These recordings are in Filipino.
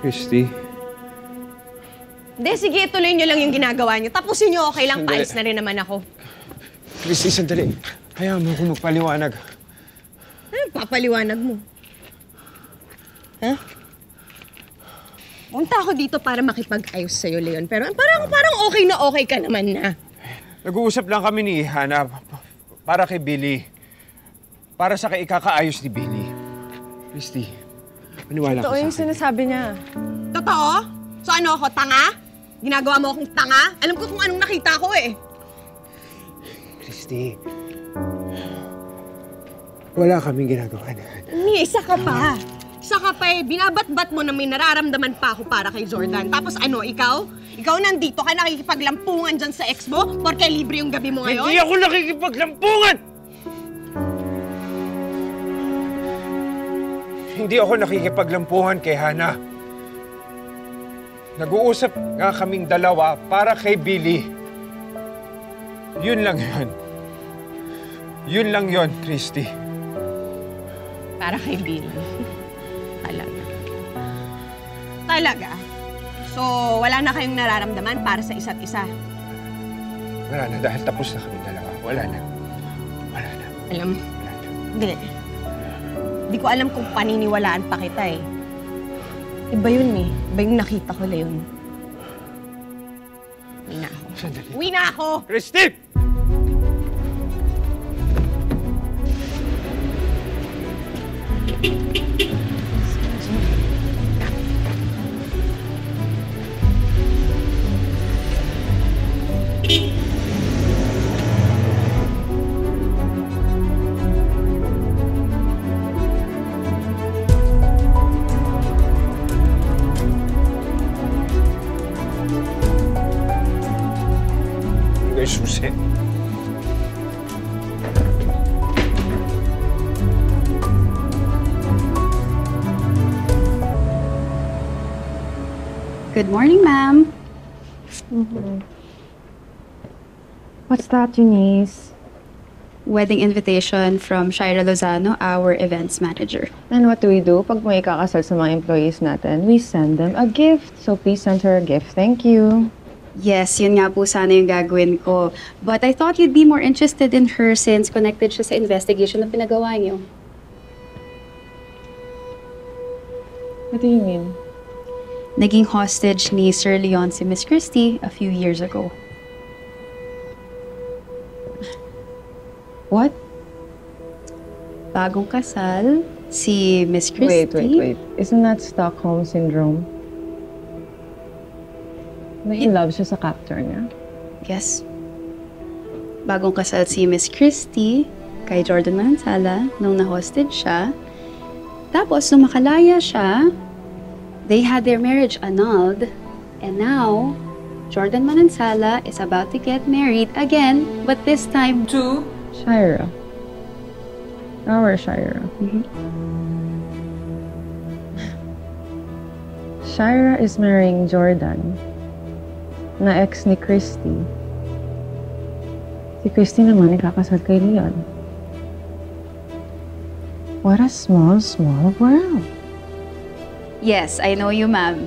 Christy. Hindi, sige, tuloy niyo lang yung ginagawa niyo. Tapusin niyo, okay lang. Paalis na rin naman ako. Christy, sandali. Hayaan mo ako magpaliwanag. Ano papaliwanag mo? Ha? Punta ako dito para makipag-ayos sa'yo, Leon. Pero parang okay ka naman na. Nag-uusap lang kami ni Hana para kay Billy. Para sa ikakaayos ni Billy. Christy, maniwala ka sa akin. Totoo yung sinasabi niya. Totoo? So ano ako, tanga? Ginagawa mo akong tanga? Alam ko kung anong nakita ko eh. Christy, wala kaming ginagawa na. Ni, isa ka pa. Isa ka pa eh. Binabat-bat mo na may nararamdaman pa ako para kay Jordan. Tapos ano, ikaw? Ikaw nandito ka nakikipaglampungan dyan sa ex mo porque libre yung gabi mo ngayon? Hindi ako nakikipaglampungan! Hindi ako nakikipaglampungan kay Hana. Nag-uusap nga kaming dalawa para kay Billy. Yun lang yun. Yun lang yun, Christy. Para kay Billy. Talaga. Talaga? So, wala na kayong nararamdaman para sa isa't isa? Wala na, dahil tapos na kami dalawa. Wala na. Wala na. Alam, Wala na. hindi. Hindi ko alam kung paniniwalaan pa kita eh. Iba yun eh. Iba yung nakita ko, Leon. Uwi na ako. Sandali. Uwi na ako! Christy! Susi. Good morning, ma'am. What's that, Eunice? Wedding invitation from Shira Lozano, our events manager. And what do? Pag may kakasal sa mga employees natin, we send them a gift. So please send her a gift. Thank you. Yes, yun nga po sana yung gagawin ko. But I thought you'd be more interested in her since connected siya sa investigation na pinagawa niyo. What do you mean? Naging hostage ni Sir Leon si Miss Christie a few years ago. What? Bagong kasal, si Miss Christie. Wait. Isn't that Stockholm Syndrome? In love siya sa captor niya? Yes. Bagong kasal si Miss Christie kay Jordan Manansala nung na-hostage siya. Tapos, nung makalaya siya, they had their marriage annulled. And now, Jordan Manansala is about to get married again, but this time to Shira. Our Shira. Shira is marrying Jordan, na ex ni Christy. Si Christy naman ikakasal kay Leon. What a small, small world. Yes, I know you, ma'am.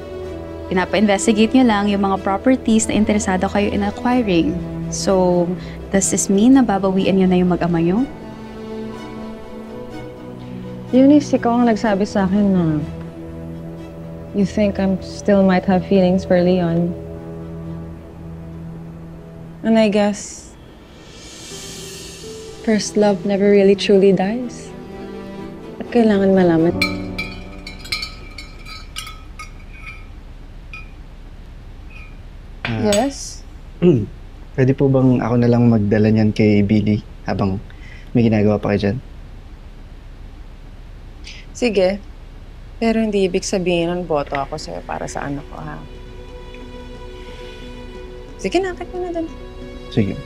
Pinapa-investigate niyo lang yung mga properties na interesado kayo in acquiring. So, does this mean na babawian niyo na yung mag-ama niyo? Eunice, ikaw ang nagsabi sa akin na you think I still might have feelings for Leon. And I guess first love never really truly dies. At kailangan malaman. Yes? Pwede po bang ako na lang magdala niyan kay Billy habang may ginagawa pa kayo dyan? Sige. Pero hindi ibig sabihin ng boto ako sa'yo para sa anak ko, ha? Sige na, akit mo na dun. Sige.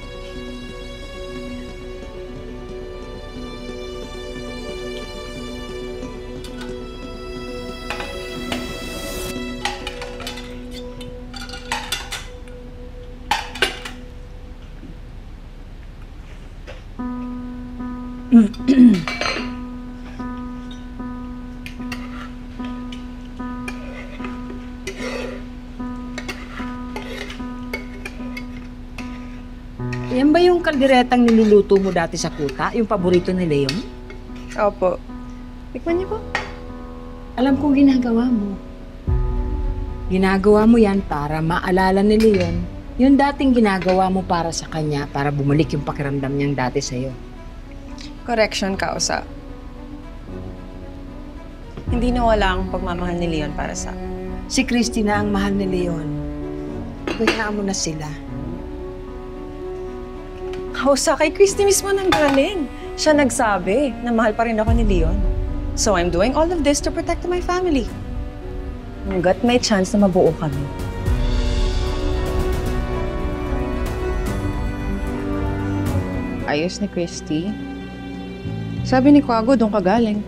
kalderetang niluluto mo dati sa kuta? Yung paborito ni Leon? Opo. Tikman niyo po. Alam kong ginagawa mo. Ginagawa mo yan para maalala ni Leon yung dating ginagawa mo para sa kanya para bumalik yung pakiramdam niyang dati sa'yo. Correction, Kausa. Hindi nawala ang pagmamahal ni Leon para sa akin. Si Christy na ang mahal ni Leon. Kayaan mo na sila. Kausa, kay Christy mismo nang galing. Siya nagsabi na mahal pa rin ako ni Leon. So I'm doing all of this to protect my family. Hanggat may chance na mabuo kami. Ayos ni Christy. Sabi ni Kwago, doon ka galing.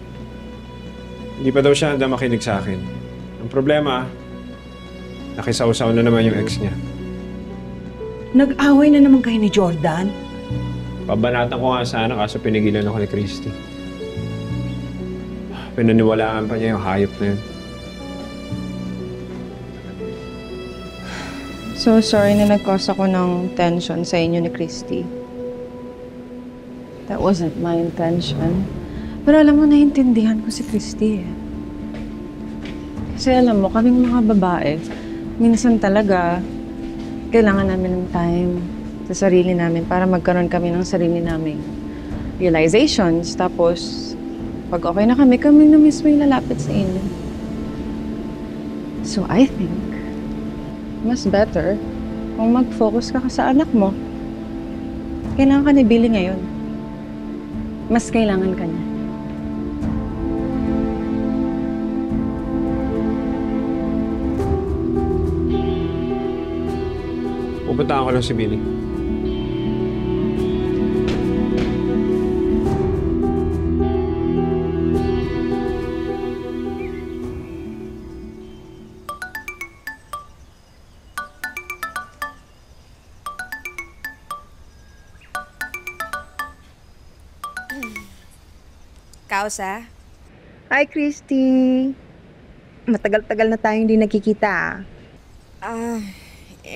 Hindi pa daw siya handa makinig sa akin. Ang problema, nakisawsaw na naman yung ex niya. Nag-away na naman kayo ni Jordan. Pabanatan ko nga sana kaso pinigilan ako ni Christy. Pinaniwalaan pa niya yung hayop na yun. So sorry na nag-cause ako ng tension sa inyo ni Christy. That wasn't my intention. Pero alam mo, naiintindihan ko si Christy eh. Kasi alam mo, kaming mga babae, minsan talaga, kailangan namin ng time sa sarili namin para magkaroon kami ng sarili naming realizations. Tapos, pag okay na kami, kami na mismo yung lalapit sa inyo. So I think, mas better kung mag-focus ka sa anak mo. Kailangan ka ni Billy ngayon. Mas kailangan ka niya. Pupuntahan ko lang si Billy. Kausa? Hi, Christy. Matagal-tagal na tayong hindi nakikita.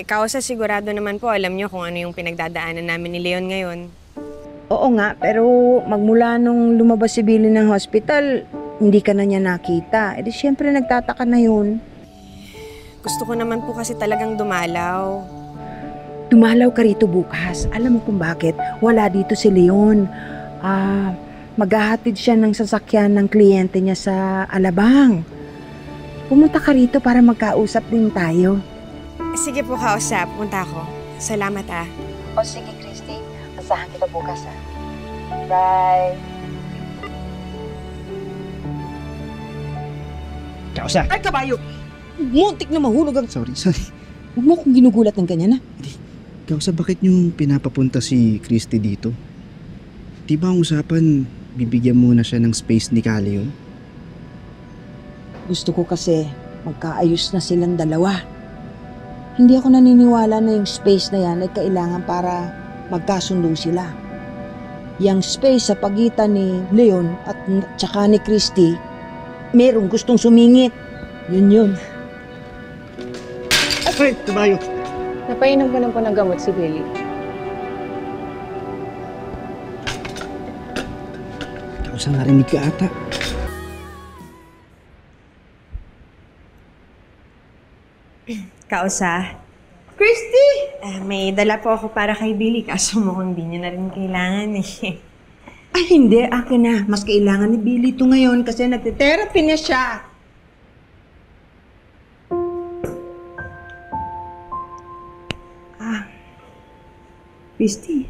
Kausa, sigurado naman po alam niyo kung ano yung pinagdadaanan namin ni Leon ngayon. Oo nga, pero magmula nung lumabas si Billy ng hospital, hindi ka na niya nakita. E di syempre nagtataka na yun. Gusto ko naman po kasi talagang dumalaw. Dumalaw ka rito bukas. Alam mo kung bakit? Wala dito si Leon. Maghahatid siya ng sasakyan ng kliyente niya sa Alabang. Pumunta ka rito para magkausap din tayo. Sige po, Kausa. Punta ako. Salamat O sige, Christy. Asahan kita bukas Bye. Kausa! Ay, kabayo! Muntik na mahulog ang... Sorry. Huwag mo akong ginugulat ng ganyan, ha? Kausa, bakit nyo pinapapunta si Christy dito? Di ba ang usapan, bibigyan muna siya ng space ni Callie yun? Gusto ko kasi magkaayos na silang dalawa. Hindi ako naniniwala na yung space na yan ay kailangan para magkasundo sila. Yung space sa pagitan ni Leon at tsaka ni Christy, merong gustong sumingit. Yun. Ay, tumayo! Napainom ko lang po ng gamot si Billy. Kausa, narinig ka ata. Kausa? Christy! May dala po ako para kay Billy, kaso mukhang hindi niya na rin kailangan eh. Ay hindi, akin na. Mas kailangan ni Billy ito ngayon kasi nagte-therapy na siya. Christy,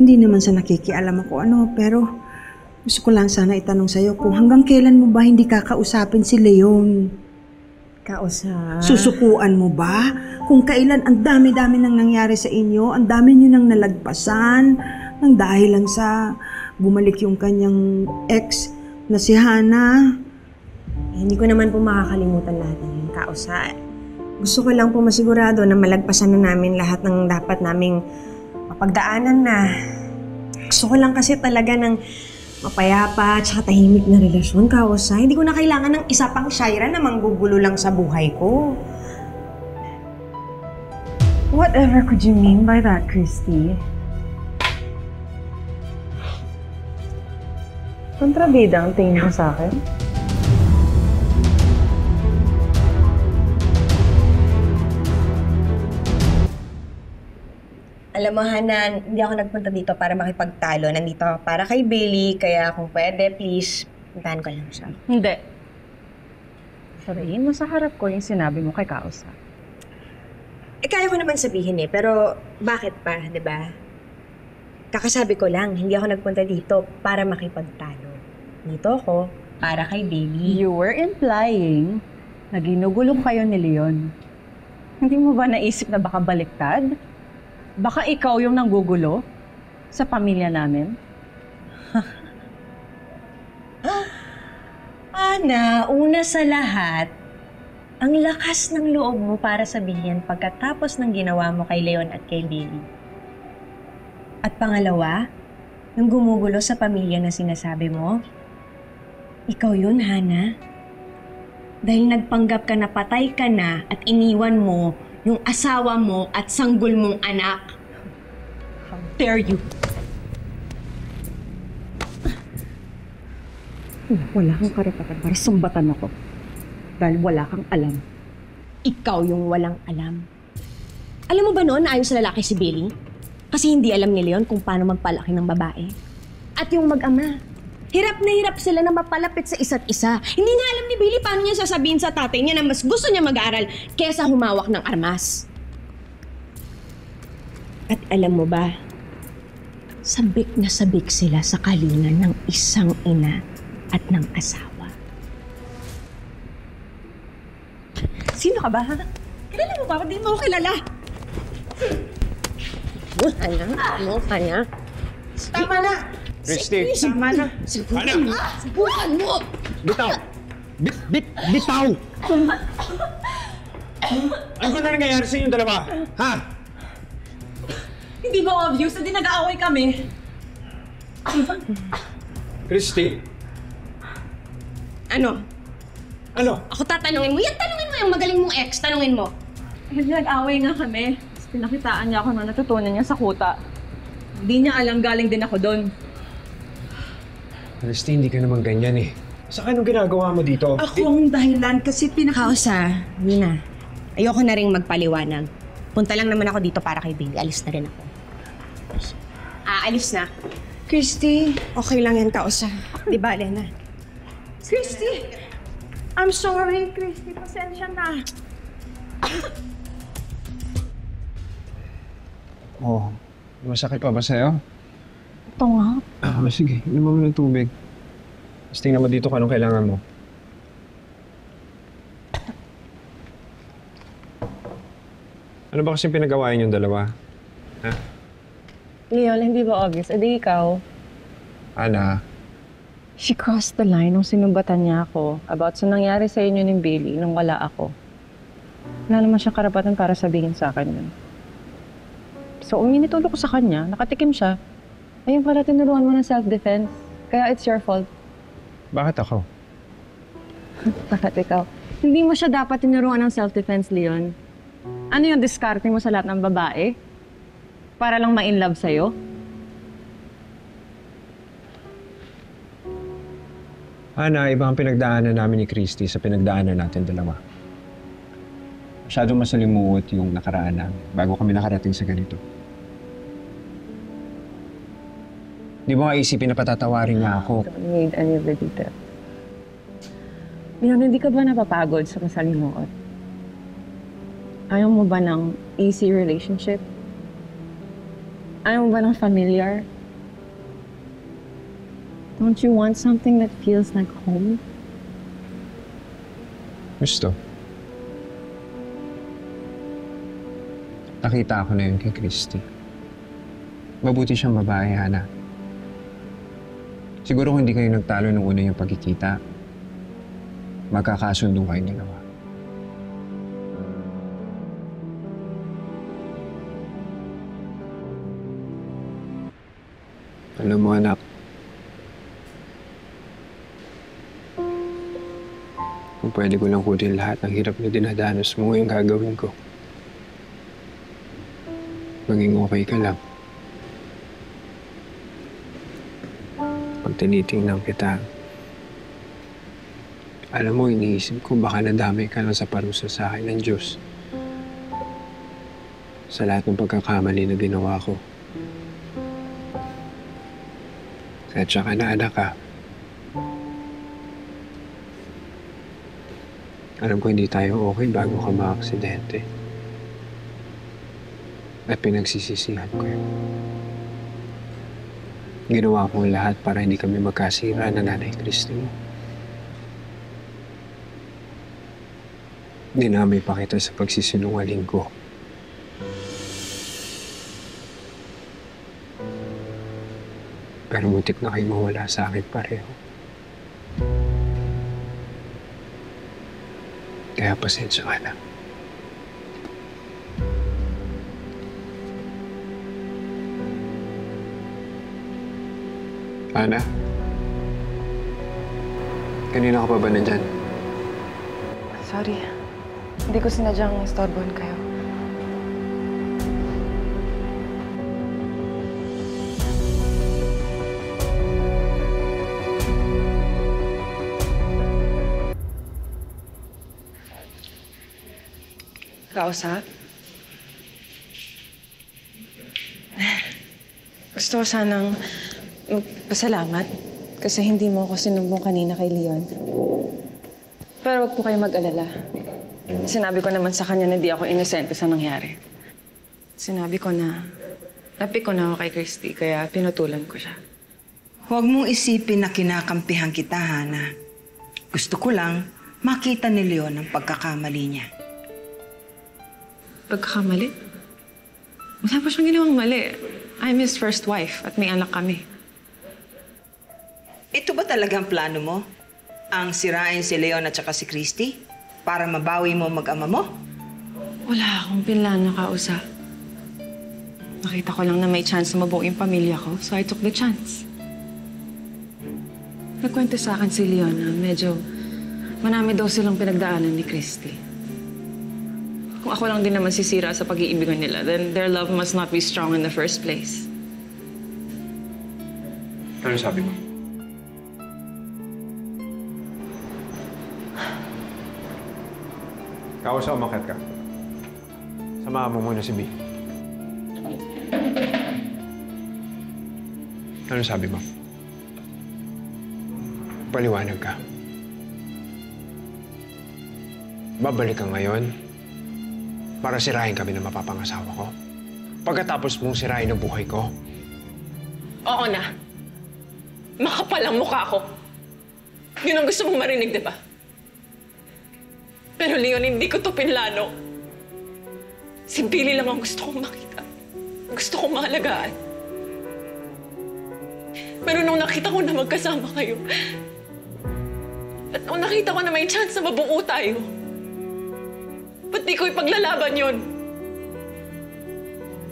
hindi naman sa nakikialam ako pero gusto ko lang sana itanong sa'yo kung hanggang kailan mo ba hindi kakausapin si Leon? Kausa? Susukuan mo ba? Kung kailan ang dami-dami nang nangyari sa inyo, ang dami nyo nang nalagpasan, nang dahil lang sa bumalik yung kanyang ex na si Hana. Hindi ko naman po makakalimutan lahat ng yun, Kausa. Gusto ko lang po masigurado na malagpasan na namin lahat ng dapat naming mapagdaanan na. Gusto ko lang kasi talaga ng mapayapa at saka tahimik na relasyon, Kausa. Hindi ko na kailangan ng isa pang Shaira na manggugulo lang sa buhay ko. Whatever could you mean by that, Christy? Kontrabida ang tingin mo sa akin? Alam mo, Hana, hindi ako nagpunta dito para makipagtalo. Nandito ako para kay Bailey, kaya kung pwede, please, puntahan ko lang siya. Hindi. Sabihin mo sa harap ko yung sinabi mo kay Kausa. Kaya ko naman sabihin pero bakit pa, di ba? Kakasabi ko lang, hindi ako nagpunta dito para makipagtalo. Dito ako para kay Bailey. You were implying na ginugulong kayo ni Leon. Hindi mo ba naisip na baka baliktad? Baka ikaw yung nanggugulo sa pamilya namin? Ana, una sa lahat, ang lakas ng loob mo para sabihin pagkatapos ng ginawa mo kay Leon at kay Bailey. At pangalawa, nung gumugulo sa pamilya na sinasabi mo, ikaw yun, Hana. Dahil nagpanggap ka na patay ka na at iniwan mo yung asawa mo at sanggol mong anak. How dare you! Wala kang karapatan para sumbatan ako. Dahil wala kang alam. Ikaw yung walang alam. Alam mo ba noon na ayaw sa lalaki si Bailey? Kasi hindi alam ni Leon kung paano magpalaki ng babae. At yung mag-ama, hirap na hirap sila na mapalapit sa isa't isa. Hindi nga alam ni Bailey paano niya sasabihin sa tatay niya na mas gusto niya mag-aaral kesa humawak ng armas. At alam mo ba, sabik na sabik sila sa kalingan ng isang ina at ng asawa. Sino ka ba, ha? Kilala mo ba? Hindi mo ako kilala. Mukha niya. Tama na! Christy! Tama na! Hana! Subukan mo! Bitaw! Bitaw! Ano ba na nangyayari sa inyong dalawa? Ha? Hindi ba obvious na di nag-aaway kami? Christy! Ano? Ano? Ako tatanungin mo? Yan, tanungin mo yung magaling mong ex. Tanungin mo. Hindi nag-aaway nga kami. Tapos pinakitaan niya ako na natutunan niya sa kuta. Hindi niya alam galing din ako doon. Christy, hindi ka naman ganyan eh. Saka anong ginagawa mo dito? Ako ang dahilan kasi Kausa, Nina. Ayoko na rin magpaliwanag. Punta lang naman ako dito para kay Bailey. Alis na rin ako. Alis na. Christy, Okay lang yan, Kausa. Di ba, Elena? Christy! I'm sorry, Christy. Pasensya na. Oh, masakit pa ba sa'yo? Ito nga. Sige, inom mo ng tubig. Tapos tingnan mo dito kung anong kailangan mo. Ano ba kasi pinagawain yung dalawa? Ha? Leon, hindi ba obvious? Edi ikaw. Ana, She crossed the line nung sinumbatan niya ako about sa nangyari sa inyo ni Bailey nung wala ako. Wala naman siyang karapatan para sabihin sa akin yun. So, uminitulo ko sa kanya, nakatikim siya. Ayun pala, tinuruan mo ng self-defense. Kaya it's your fault. bakit ako? Bakit ikaw? Hindi mo siya dapat tinuruan ng self-defense, Leon. Ano yung diskarte mo sa lahat ng babae? Para lang ma-inlove sa'yo? Ana, iba ang pinagdaanan namin ni Christy sa pinagdaanan natin dalawa. Masyadong masalimuot yung nakaraan namin bago kami nakarating sa ganito. Di mo nga isipin na patatawarin niya ako. Don't need any of the details. Leon, hindi ka ba napapagod sa masalimuot? Ayaw mo ba ng easy relationship? Ayaw mo ba ng familiar? Don't you want something that feels like home? Gusto. Nakita ko na yun kay Christy. Mabuti siyang babae, Hana. Siguro kung hindi kayo nagtalo nung una yung pagkikita, magkakasundo kayong dalawa. Alam mo, anak, kung pwede ko lang kunin lahat ng hirap na dinadanas mo, yung gagawin ko. Maging okay ka lang. Pag tinitingnan kita, alam mo, iniisip ko baka nadamay ka lang sa parusa sa akin ng Diyos. Sa lahat ng pagkakamali na ginawa ko. At saka na anak ka. Alam ko hindi tayo okay bago ka ma-aksidente. At pinagsisisihan ko yun. Ginawa ko ang lahat para hindi kami magkasira na Nanay Christy mo. Dinamay pa kita sa pagsisinungaling ko. Pero muntik na kayo mawala sa akin pareho. Kaya pasensya ka na. Ana? Kanina ka pa ba nandyan? Sorry. Hindi ko sinadyang istorbohan kayo. Kausap? Gusto ko sanang pasalamat kasi hindi mo ako sinumbong kanina kay Leon. Pero wag po kayo mag-alala. Sinabi ko naman sa kanya na hindi ako inosente sa nangyari. Sinabi ko na napik ko na ako kay Christy kaya pinutulan ko siya. Huwag mong isipin na kinakampihan kita, Hana. Gusto ko lang makita ni Leon ang pagkakamali niya. Pagkakamali? Wala pa siyang ginawang mali. I'm his first wife at may anak kami. Ito ba talagang plano mo? Ang sirain si Leon at saka si Christy? Para mabawi mo mag-ama mo? Wala akong pinlano, Kausap. Nakita ko lang na may chance na mabuo yung pamilya ko, so I took the chance. Nagkwento sa akin si Leon na medyo marami daw silang pinagdaanan ni Christy. Kung ako lang din naman sisira sa pag-iibigan nila, then their love must not be strong in the first place. Ano sabi mo? Kausap, umakyat ka. Samahan mo muna si B. Ano sabi mo? Paliwanag ka. Babalik ka ngayon para sirahin kami ng mapapangasawa ko? Pagkatapos mong sirahin ang buhay ko? Oo na. Makapal ang mukha ko. Yun ang gusto mong marinig, di ba? Pero Leon, hindi ko to pinlano. Si Billy lang ang gusto kong makita. Gusto kong mahalagaan. Pero nung nakita ko na magkasama kayo, at nung nakita ko na may chance na mabuo tayo, ba't di ko ipaglalaban yun?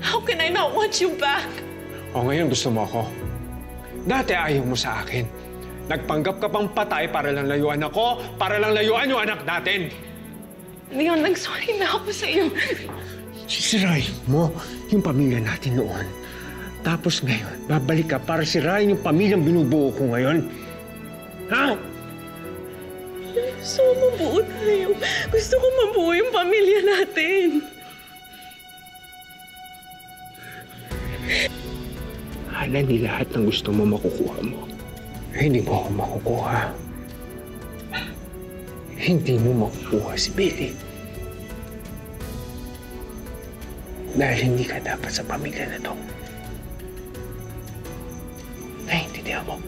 How can I not want you back? O ngayon gusto mo ako. Dati ayaw mo sa akin. Nagpanggap ka pang patay para lang layuan ako, para lang layuan yung anak natin. Leon, nag-sorry na ako sa iyo. Sisirahin mo yung pamilya natin noon. Tapos ngayon, babalik ka para sirahin yung pamilyang binubuo ko ngayon. Ha? Gusto ko mabuo tayo. Gusto ko mabuo yung pamilya natin. Hala, di lahat ng gusto mo makukuha mo. Hindi mo ako makukuha. Hindi mo makukuha si Billy. Dahil hindi ka dapat sa pamilya na to. Naiintindihan mo?